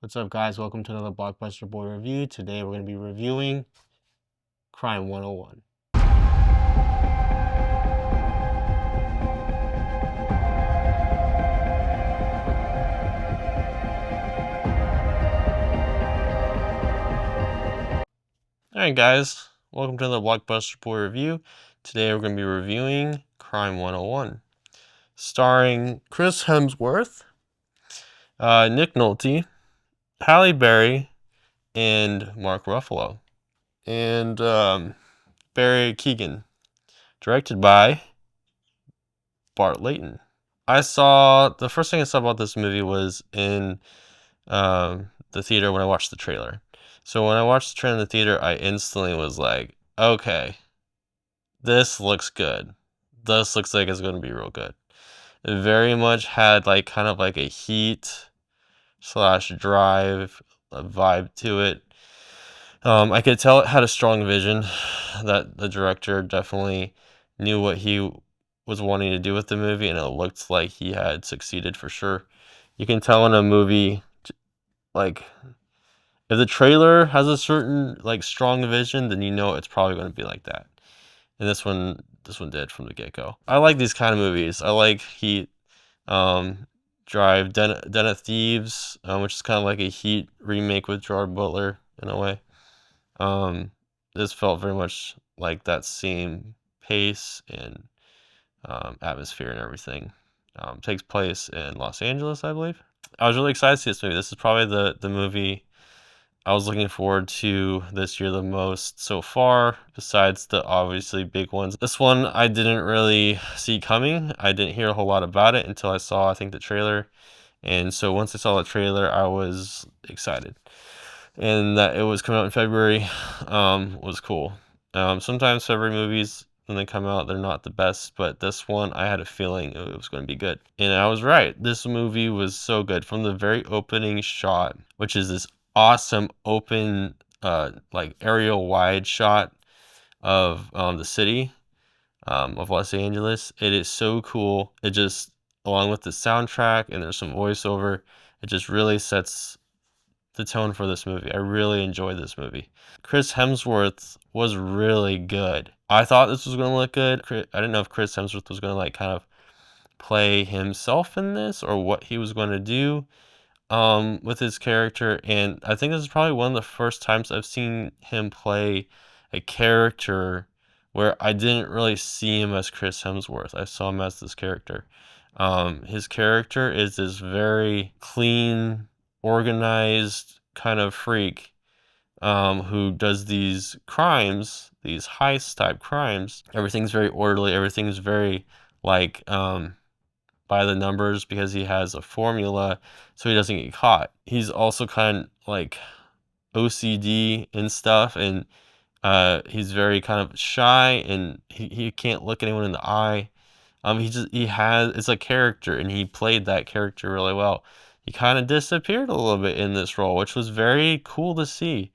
What's up, guys? Welcome to another Blockbuster Boy review. Today we're going to be reviewing Crime 101. Alright, guys. Welcome to another Blockbuster Boy review. Today we're going to be reviewing Crime 101. Starring Chris Hemsworth, Nick Nolte, Halle Berry, and Mark Ruffalo. And Barry Keoghan. Directed by Bart Layton. The first thing I saw about this movie was in the theater when I watched the trailer. So when I watched the trailer in the theater, I instantly was like, okay, this looks good. This looks like it's going to be real good. It very much had kind of like a Heat / Drive vibe to it. I could tell it had a strong vision, that the director definitely knew what he was wanting to do with the movie, and it looked like he had succeeded for sure. You can tell in a movie, like, if the trailer has a certain strong vision, then you know it's probably going to be like that. And this one did from the get-go. I like these kind of movies. I like Heat, Drive, Den of Thieves, which is kind of like a Heat remake with Gerard Butler in a way. This felt very much like that same pace and atmosphere and everything. Takes place in Los Angeles, I believe. I was really excited to see this movie. This is probably the movie I was looking forward to this year the most so far, besides the obviously big ones. This one I didn't really see coming. I didn't hear a whole lot about it until I saw, I think, the trailer. And so once I saw the trailer, I was excited. And that it was coming out in February was cool. Sometimes February movies, when they come out, they're not the best, but this one, I had a feeling it was going to be good. And I was right. This movie was so good. From the very opening shot, which is this awesome open aerial wide shot of the city of Los Angeles. It is so cool. It just, along with the soundtrack and there's some voiceover, it just really sets the tone for this movie. I really enjoyed this movie. Chris Hemsworth was really good. I thought this was going to look good. I didn't know if Chris Hemsworth was going to kind of play himself in this or what he was going to do with his character. And I think this is probably one of the first times I've seen him play a character where I didn't really see him as Chris Hemsworth. I saw him as this character. His character is this very clean, organized kind of freak who does these crimes, these heist type crimes. Everything's very orderly. Everything's very by the numbers because he has a formula so he doesn't get caught. He's also kind of like OCD and stuff, and he's very kind of shy, and he can't look anyone in the eye. It's a character, and he played that character really well. He kind of disappeared a little bit in this role, which was very cool to see.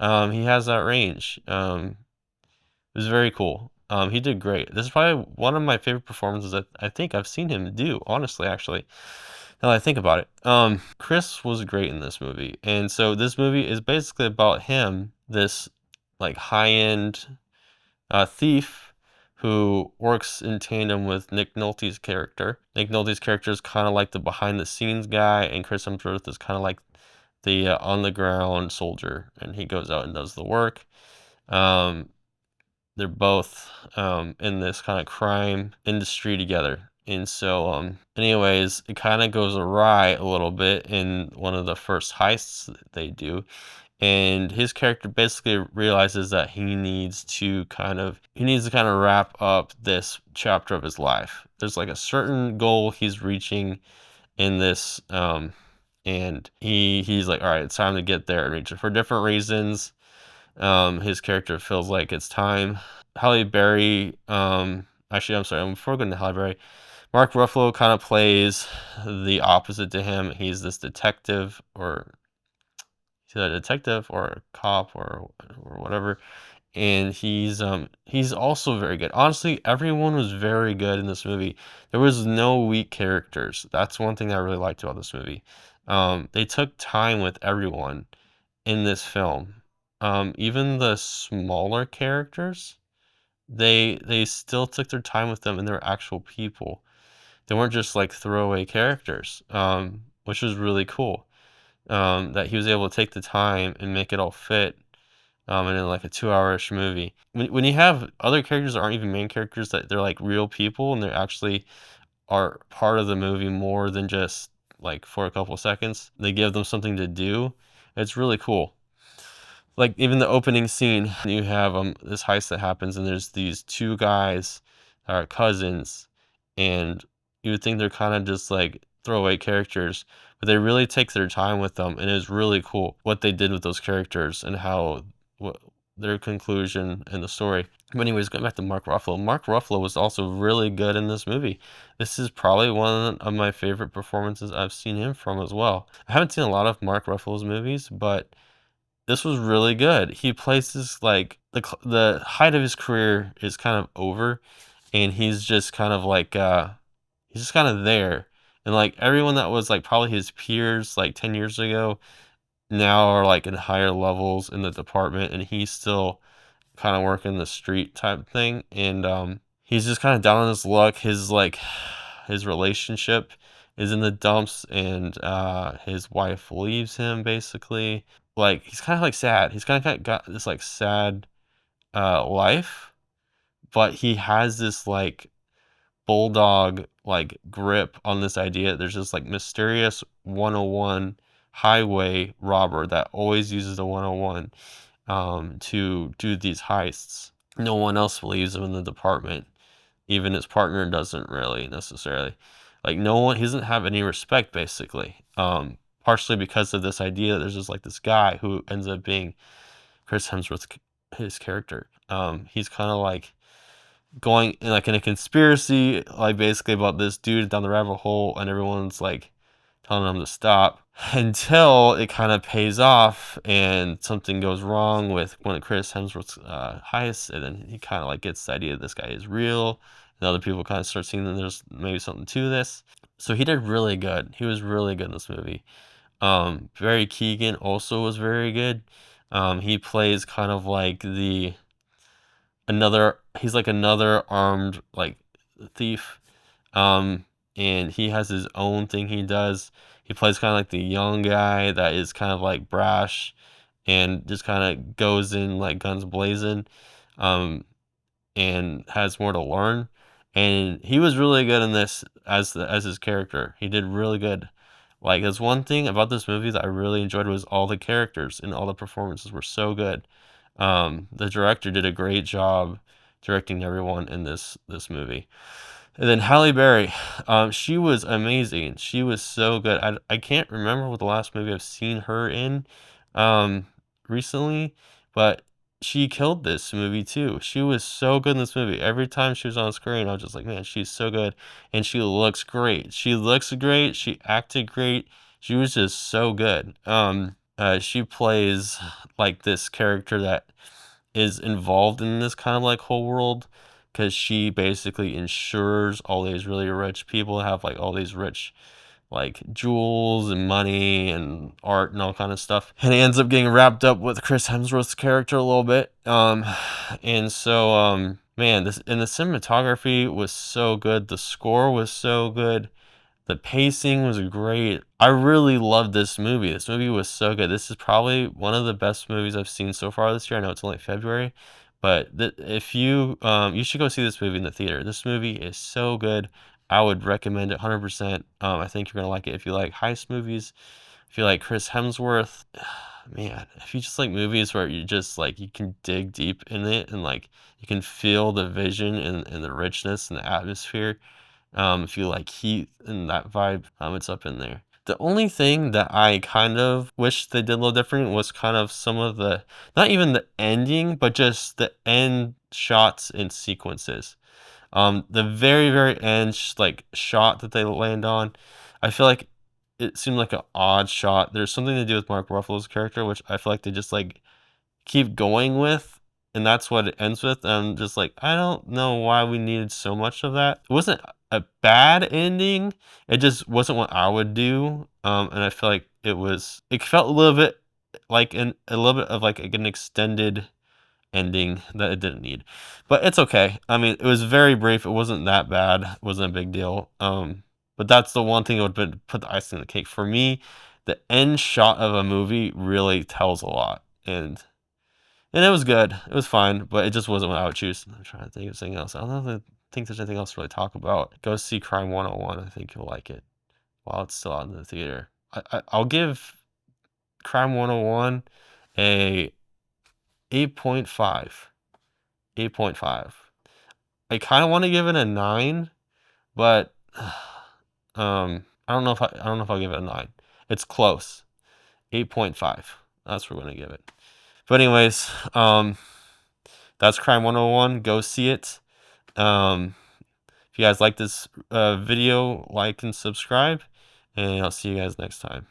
He has that range. It was very cool. He did great. This is probably one of my favorite performances that I think I've seen him do, honestly, actually, now that I think about it. Chris was great in this movie. And so this movie is basically about him, this high-end thief who works in tandem with Nick Nolte's character. Nick Nolte's character is kind of like the behind-the-scenes guy, and Chris Hemsworth is kind of like the on-the-ground soldier, and he goes out and does the work. They're both in this kind of crime industry together. And so, anyways, it kind of goes awry a little bit in one of the first heists that they do. And his character basically realizes that he needs to kind of wrap up this chapter of his life. There's like a certain goal he's reaching in this, and he's like, all right, it's time to get there and reach it for different reasons. His character feels like it's time. Halle Berry, actually, I'm sorry, before going to Halle Berry, Mark Ruffalo kind of plays the opposite to him. He's this detective, or he's a detective or a cop or whatever, and he's also very good. Honestly, everyone was very good in this movie. There was no weak characters. That's one thing I really liked about this movie. They took time with everyone in this film. Even the smaller characters, they still took their time with them, and they're actual people. They weren't just like throwaway characters, which was really cool. That he was able to take the time and make it all fit, and in like a 2 hour-ish movie. When you have other characters that aren't even main characters, that they're like real people and they're actually are part of the movie more than just like for a couple seconds. They give them something to do. It's really cool. Like even the opening scene, you have this heist that happens, and there's these two guys that are cousins, and you would think they're kind of just like throwaway characters, but they really take their time with them, and it was really cool what they did with those characters and how what their conclusion in the story. But anyways, going back to Mark Ruffalo. Mark Ruffalo was also really good in this movie. This is probably one of my favorite performances I've seen him from as well. I haven't seen a lot of Mark Ruffalo's movies, but this was really good. He plays this like the height of his career is kind of over, and he's just kind of like he's just kind of there. And like everyone that was like probably his peers like 10 years ago now are like in higher levels in the department, and he's still kind of working the street type thing. And he's just kind of down on his luck. His like his relationship is in the dumps, and his wife leaves him basically. Like he's kind of like sad. He's kind of got this like sad life, but he has this like bulldog like grip on this idea. There's this like mysterious 101 highway robber that always uses the 101 to do these heists. No one else believes him in the department. Even his partner doesn't really necessarily. Like no one, he doesn't have any respect basically. Partially because of this idea that there's just like this guy who ends up being Chris Hemsworth's his character. He's kind of like going in like in a conspiracy, like basically about this dude down the rabbit hole, and everyone's like telling him to stop until it kind of pays off and something goes wrong with one of Chris Hemsworth's heists, and then he kind of like gets the idea that this guy is real, and other people kind of start seeing that there's maybe something to this. So he did really good. He was really good in this movie. Barry Keoghan also was very good. He plays kind of like the another he's like another armed like thief, um and he has his own thing he does. He plays kind of like the young guy that is kind of like brash and just kind of goes in like guns blazing, um and has more to learn. And he was really good in this as his character. He did really good. Like there's one thing about this movie that I really enjoyed was all the characters and all the performances were so good. The director did a great job directing everyone in this movie. And then Halle Berry, she was amazing. She was so good. I can't remember what the last movie I've seen her in, um, recently, but she killed this movie too. She was so good in this movie. Every time she was on screen, I was just like, man, she's so good, and she looks great. She looks great. She acted great. She was just so good. She plays like this character that is involved in this kind of like whole world, because she basically insures all these really rich people have like all these rich like jewels and money and art and all kind of stuff, and he ends up getting wrapped up with Chris Hemsworth's character a little bit. And so man, this and the cinematography was so good, the score was so good, the pacing was great. I really loved this movie. This movie was so good. This is probably one of the best movies I've seen so far this year. I know it's only February, but if you you should go see this movie in the theater. This movie is so good. I would recommend it 100%. I think you're gonna like it if you like heist movies. If you like Chris Hemsworth, man, if you just like movies where you just like you can dig deep in it and like you can feel the vision and the richness and the atmosphere. If you like heat and that vibe, it's up in there. The only thing that I kind of wish they did a little different was kind of some of the, not even the ending, but just the end shots and sequences. The very, very end, like shot that they land on, I feel like it seemed like an odd shot. There's something to do with Mark Ruffalo's character, which I feel like they just like keep going with. and that's what it ends with. I'm just like, I don't know why we needed so much of that. It wasn't a bad ending. It just wasn't what I would do. And I feel like it felt a little bit like a little bit of like an extended ending that it didn't need. But it's okay. I mean, it was very brief. It wasn't that bad. It wasn't a big deal. But that's the one thing that would put the icing on the cake. For me, the end shot of a movie really tells a lot. And it was good. It was fine, but it just wasn't what I would choose. I'm trying to think of something else. I don't know if I think there's anything else to really talk about. Go see Crime 101. I think you'll like it while it's still out in the theater. I'll give Crime 101 a 8.5. 8.5. I kind of want to give it a 9, but I don't know if I'll give it a 9. It's close. 8.5. That's what we're gonna give it. But anyways, that's Crime 101. Go see it. If you guys like this video, like and subscribe, and I'll see you guys next time.